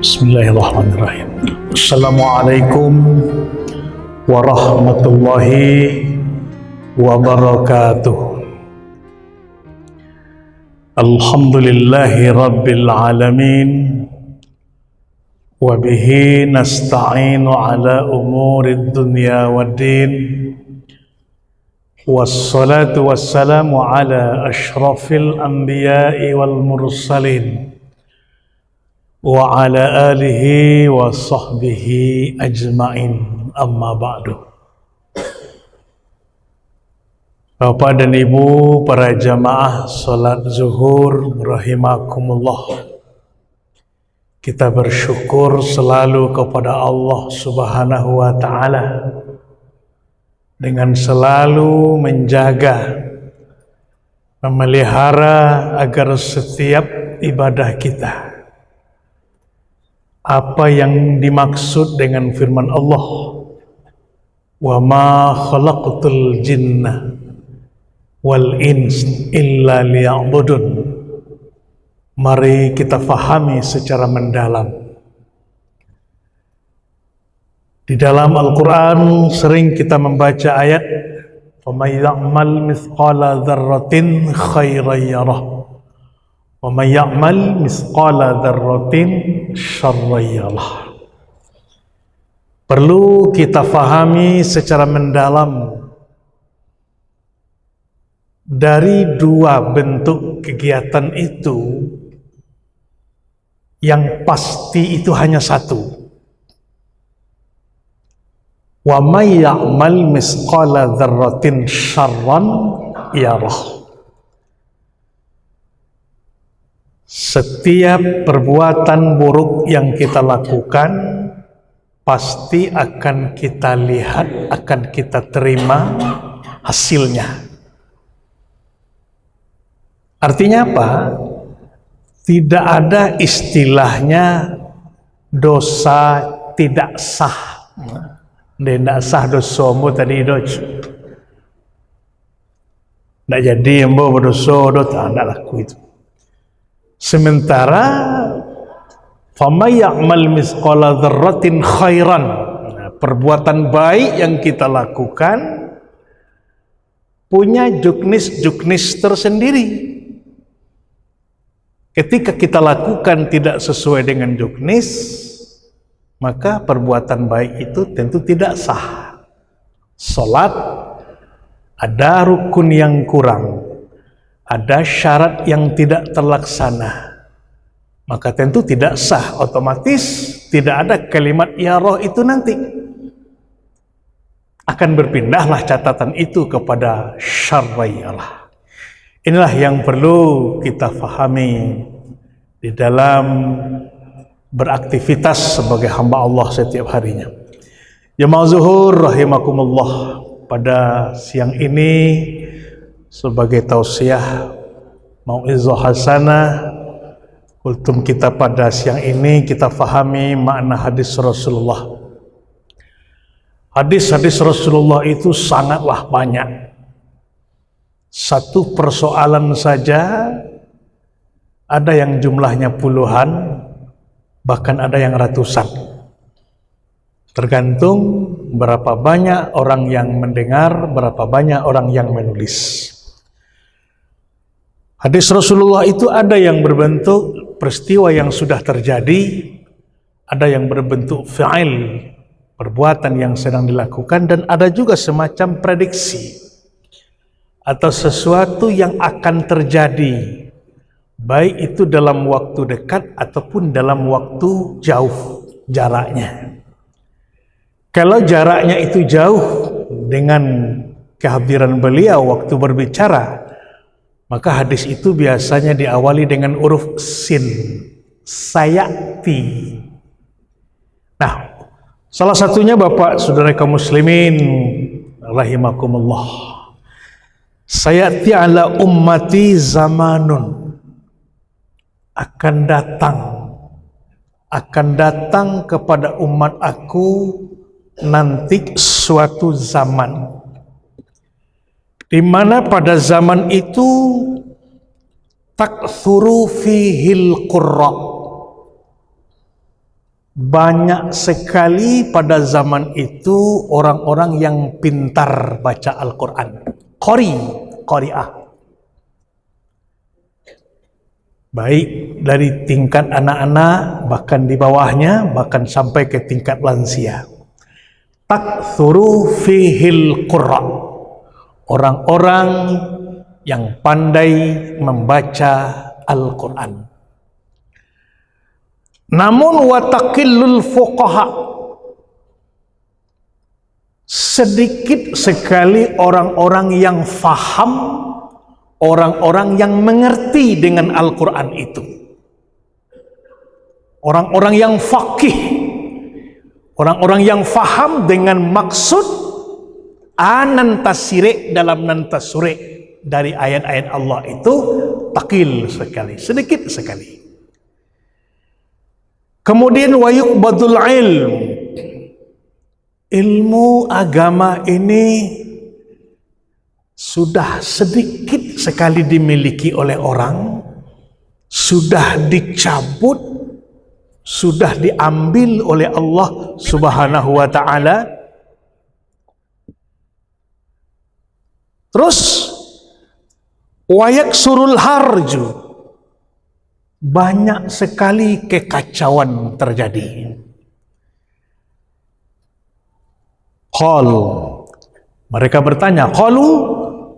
Bismillahirrahmanirrahim. Assalamualaikum warahmatullahi wabarakatuh. Alhamdulillahi rabbil alamin. Wa bihi nasta'inu ala umurid dunya waddin. Wassalatu wassalamu ala ashrafil anbiya'i wal mursalin wa ala alihi wa sahbihi ajma'in, amma ba'du. Bapak dan Ibu para jamaah salat zuhur rahimakumullah, kita bersyukur selalu kepada Allah Subhanahu wa ta'ala dengan selalu menjaga, memelihara agar setiap ibadah kita, apa yang dimaksud dengan firman Allah, wa ma khalaqtul jinna wal ins illa liya'budun, mari kita fahami secara mendalam. Di dalam Al-Quran sering kita membaca ayat faman ya'mal mithqala dzarratin khairan yarah wa may ya'mal mithqala dzarratin syarran yarah. Perlu kita fahami secara mendalam dari dua bentuk kegiatan itu, yang pasti itu hanya satu. Wa may ya'mal mithqala dzarratin syarran yarah. Setiap perbuatan buruk yang kita lakukan pasti akan kita lihat, akan kita terima hasilnya. Artinya apa? Tidak ada istilahnya dosa tidak sah. Tidak sah dosamu tadi doj. Tidak jadi embo berdosa do tak ada laku itu. Sementara famay ya'mal mithqala dzarratin khairan, perbuatan baik yang kita lakukan punya juknis tersendiri. Ketika kita lakukan tidak sesuai dengan juknis, maka perbuatan baik itu tentu tidak sah. Salat ada rukun yang kurang, ada syarat yang tidak terlaksana, maka tentu tidak sah. Otomatis tidak ada kalimat ya roh itu, nanti akan berpindahlah catatan itu kepada syarriyah. Inilah yang perlu kita fahami di dalam beraktivitas sebagai hamba Allah setiap harinya. Jamaah zuhur rahimakumullah, pada siang ini sebagai tausiah mau'izah hasanah kultum kita pada siang ini, kita fahami makna hadis Rasulullah. Hadis-hadis Rasulullah itu sangatlah banyak. Satu persoalan saja ada yang jumlahnya puluhan, bahkan ada yang ratusan. Tergantung berapa banyak orang yang mendengar, berapa banyak orang yang menulis. Hadis Rasulullah itu ada yang berbentuk peristiwa yang sudah terjadi, ada yang berbentuk fi'il, perbuatan yang sedang dilakukan, dan ada juga semacam prediksi atau sesuatu yang akan terjadi, baik itu dalam waktu dekat ataupun dalam waktu jauh jaraknya. Kalau jaraknya itu jauh dengan kehadiran beliau waktu berbicara, maka hadis itu biasanya diawali dengan huruf sin, sayati. Nah, salah satunya Bapak Saudara kaum muslimin rahimakumullah, sayati ala ummati zamanun, akan datang kepada umat aku nanti suatu zaman, di mana pada zaman itu takthuru fihil qurra, banyak sekali pada zaman itu orang-orang yang pintar baca Al-Quran. Qari'ah. Baik dari tingkat anak-anak, bahkan di bawahnya, bahkan sampai ke tingkat lansia. Takthuru fihil qurra. Orang-orang yang pandai membaca Al-Quran. Namun wataqillul fuqaha, sedikit sekali orang-orang yang faham, orang-orang yang mengerti dengan Al-Quran itu. Orang-orang yang faqih, orang-orang yang faham dengan maksud anantasire dalam nantasure dari ayat-ayat Allah itu takil sekali, sedikit sekali. Kemudian wayuqbadul ilmu agama ini sudah sedikit sekali dimiliki oleh orang, sudah dicabut, sudah diambil oleh Allah Subhanahu wa ta'ala. Terus wayaksurul harju, banyak sekali kekacauan terjadi. Mereka bertanya, qalu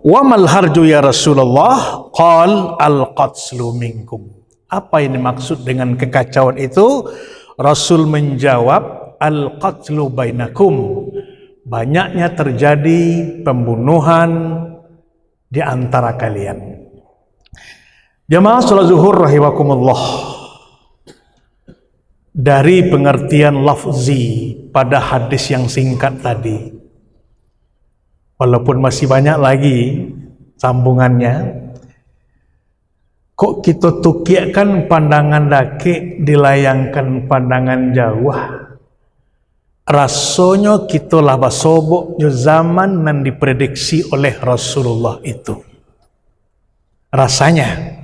wa mal harju ya Rasulullah? Qal al-qatslu minkum. Apa yang dimaksud dengan kekacauan itu? Rasul menjawab, al-qatlu bainakum. Banyaknya terjadi pembunuhan di antara kalian. Jamaah salat zuhur rahimakumullah. Dari pengertian lafzi pada hadis yang singkat tadi, walaupun masih banyak lagi sambungannya, kok kita tukiakan pandangan dake dilayangkan pandangan jauh. Rasanya kita lah basobok zaman yang diprediksi oleh Rasulullah itu. Rasanya.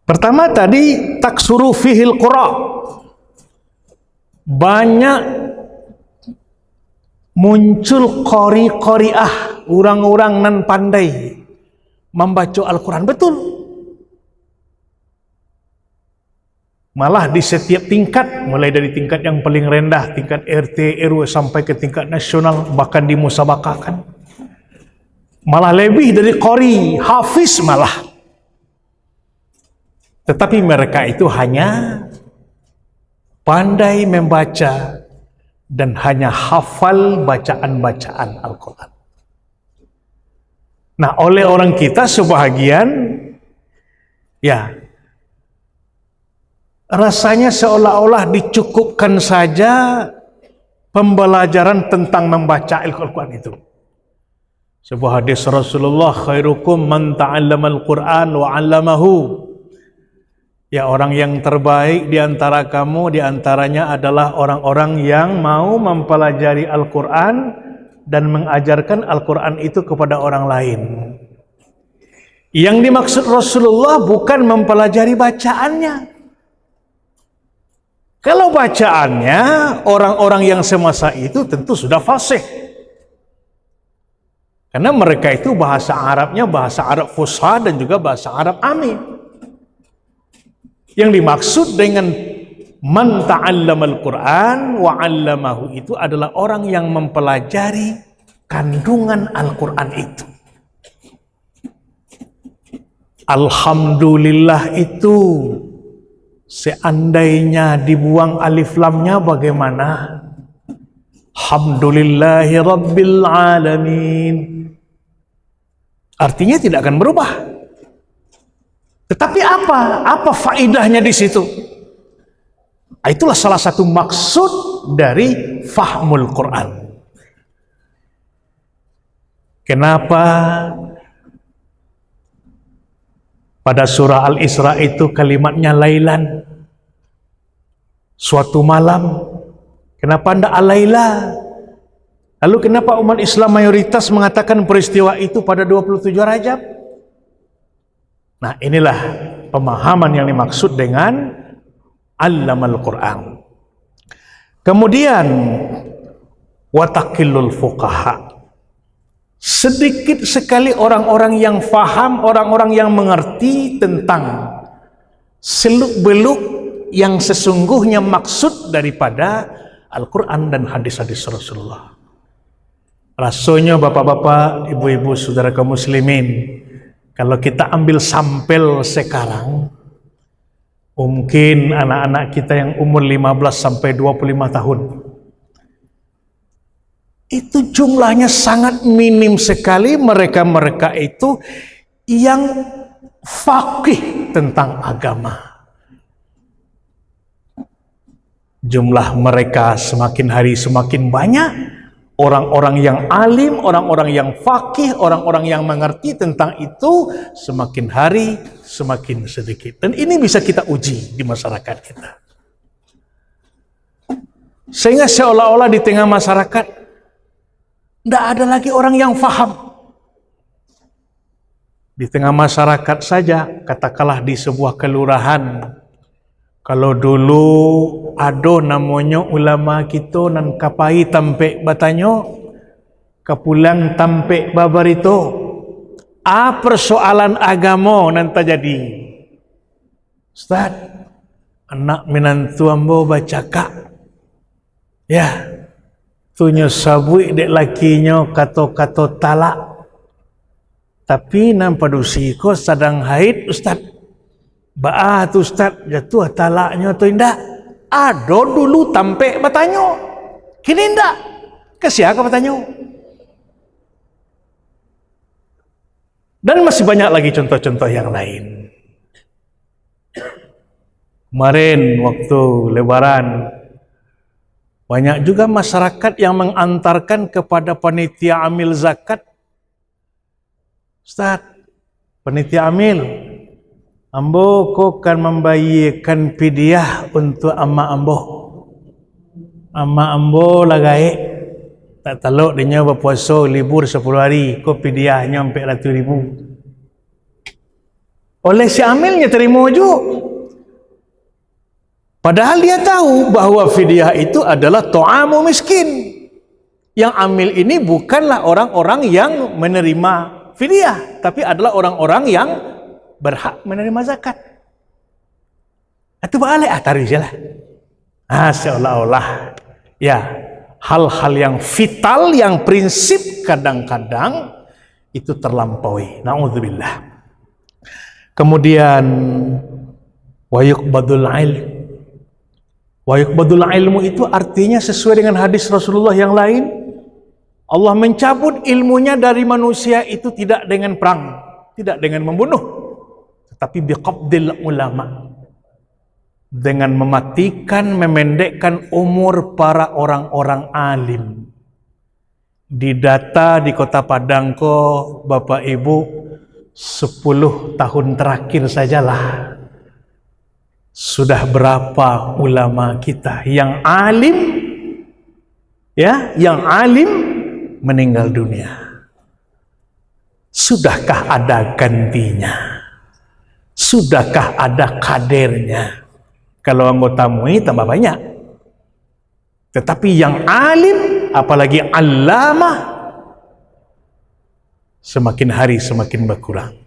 Pertama tadi taksuru fihil qura. Banyak muncul qari'ah, orang-orang nan pandai membaca Al-Quran. Betul. Malah di setiap tingkat, mulai dari tingkat yang paling rendah, tingkat RT, RW sampai ke tingkat nasional, bahkan dimusabakakan. Malah lebih dari qari, hafiz malah. Tetapi mereka itu hanya pandai membaca dan hanya hafal bacaan-bacaan Al-Quran. Nah, oleh orang kita sebahagian, ya, rasanya seolah-olah dicukupkan saja pembelajaran tentang membaca Al-Quran itu. Sebuah hadis Rasulullah, khairukum man ta'allamal Quran wa 'allamahu. Ya, orang yang terbaik di antara kamu, di antaranya adalah orang-orang yang mau mempelajari Al-Quran dan mengajarkan Al-Quran itu kepada orang lain. Yang dimaksud Rasulullah bukan mempelajari bacaannya. Kalau bacaannya, orang-orang yang semasa itu tentu sudah fasih. Karena mereka itu bahasa Arabnya bahasa Arab fusha dan juga bahasa Arab ami. Yang dimaksud dengan man ta'allamal Qur'an wa 'allamahu itu adalah orang yang mempelajari kandungan Al-Quran itu. Alhamdulillah itu seandainya dibuang alif lamnya bagaimana? Alhamdulillahi Rabbil Alamin. Artinya tidak akan berubah. Tetapi apa faedahnya di situ? Itulah salah satu maksud dari fahmul Quran. Kenapa pada surah Al-Isra itu kalimatnya lailan, suatu malam? Kenapa tidak al-laila? Lalu kenapa umat Islam mayoritas mengatakan peristiwa itu pada 27 Rajab? Nah, inilah pemahaman yang dimaksud dengan 'allamal Qur'an. Kemudian watakilul fuqaha. Sedikit sekali orang-orang yang faham, orang-orang yang mengerti tentang seluk-beluk yang sesungguhnya maksud daripada Al-Quran dan hadis-hadis Rasulullah. Rasanya bapak-bapak, ibu-ibu, saudara kaum muslimin, kalau kita ambil sampel sekarang, mungkin anak-anak kita yang umur 15 sampai 25 tahun, itu jumlahnya sangat minim sekali mereka-mereka itu yang faqih tentang agama. Jumlah mereka semakin hari semakin banyak. Orang-orang yang alim, orang-orang yang faqih, orang-orang yang mengerti tentang itu semakin hari semakin sedikit. Dan ini bisa kita uji di masyarakat kita. Sehingga seolah-olah di tengah masyarakat tidak ada lagi orang yang faham. Di tengah masyarakat saja, katakanlah di sebuah kelurahan, kalau dulu ada namanya ulama kita nan kapai tampe batanyo, kapulang tampe babarito, persoalan agama nan terjadi. Ustaz, anak menantu ambo bacaka, ya, tunyo sabui dek lakinya kato-kato talak, tapi nampadusi ko sedang haid Ustaz. Ba'ah tu Ustaz, jatuh talaknya tu indah. Ada dulu tampe batanyo, kini indah. Kesiaka batanyo. Dan masih banyak lagi contoh-contoh yang lain. Kemarin waktu Lebaran, banyak juga masyarakat yang mengantarkan kepada panitia amil zakat. Ustaz, panitia amil, ambo kau kan membagikan fidyah untuk amma ambo. Amma ambo lagai tak telok dia berpuasa libur 10 hari, kau fidyahnya 400,000. Oleh si amilnya terima juga. Padahal dia tahu bahwa fidyah itu adalah ta'amu miskin. Yang amil ini bukanlah orang-orang yang menerima fidyah, tapi adalah orang-orang yang berhak menerima zakat. Itu boleh taruh je lah. Seolah-olah ya, hal-hal yang vital, yang prinsip kadang-kadang itu terlampaui. Na'udzubillah. Kemudian wa yuqbadul ilm. Wa yuqbadul ilmu itu artinya sesuai dengan hadis Rasulullah yang lain, Allah mencabut ilmunya dari manusia itu tidak dengan perang, tidak dengan membunuh, tetapi biqabdil ulama, dengan mematikan, memendekkan umur para orang-orang alim. Di data di Kota Padang Bapak Ibu, 10 tahun terakhir sajalah sudah berapa ulama kita yang alim, ya, yang alim meninggal dunia. Sudahkah ada gantinya? Sudahkah ada kadernya? Kalau anggota MUI tambah banyak. Tetapi yang alim, apalagi allamah, semakin hari semakin berkurang.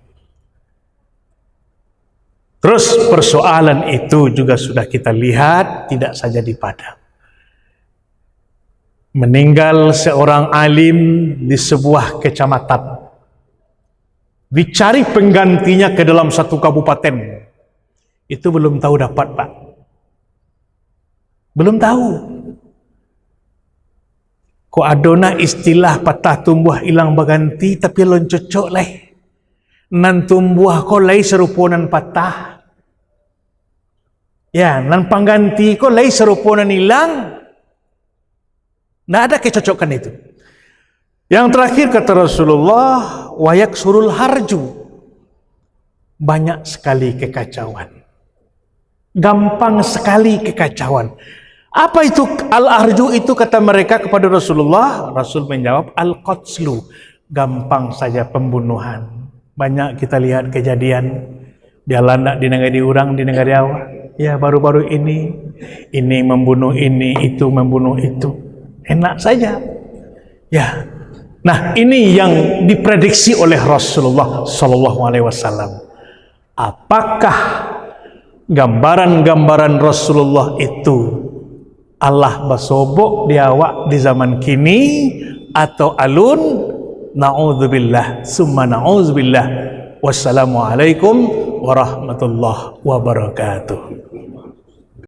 Terus persoalan itu juga sudah kita lihat tidak saja di Padang. Meninggal seorang alim di sebuah kecamatan, dicari penggantinya ke dalam satu kabupaten, itu belum tahu dapat, Pak. Belum tahu. Kok adona istilah patah tumbuh hilang berganti, tapi lon cocok lah. Nan tumbuh ko lay serupa nan patah. Ya, nan pengganti ko lay serupa nan hilang. Nggak ada kecocokan itu. Yang terakhir kata Rasulullah, wayak surul harju. Banyak sekali kekacauan. Gampang sekali kekacauan. Apa itu al-arju itu kata mereka kepada Rasulullah? Rasul menjawab, al-qatslu. Gampang saja pembunuhan. Banyak kita lihat kejadian dia landak di negara orang, di negara awak. Ya baru-baru ini membunuh ini, itu membunuh itu. Enak saja. Ya. Nah, ini yang diprediksi oleh Rasulullah Sallallahu Alaihi Wasallam. Apakah gambaran-gambaran Rasulullah itu Allah basobok di awak di zaman kini atau alun? Na'udzubillah summa na'udzubillah. Wassalamualaikum warahmatullahi wabarakatuh.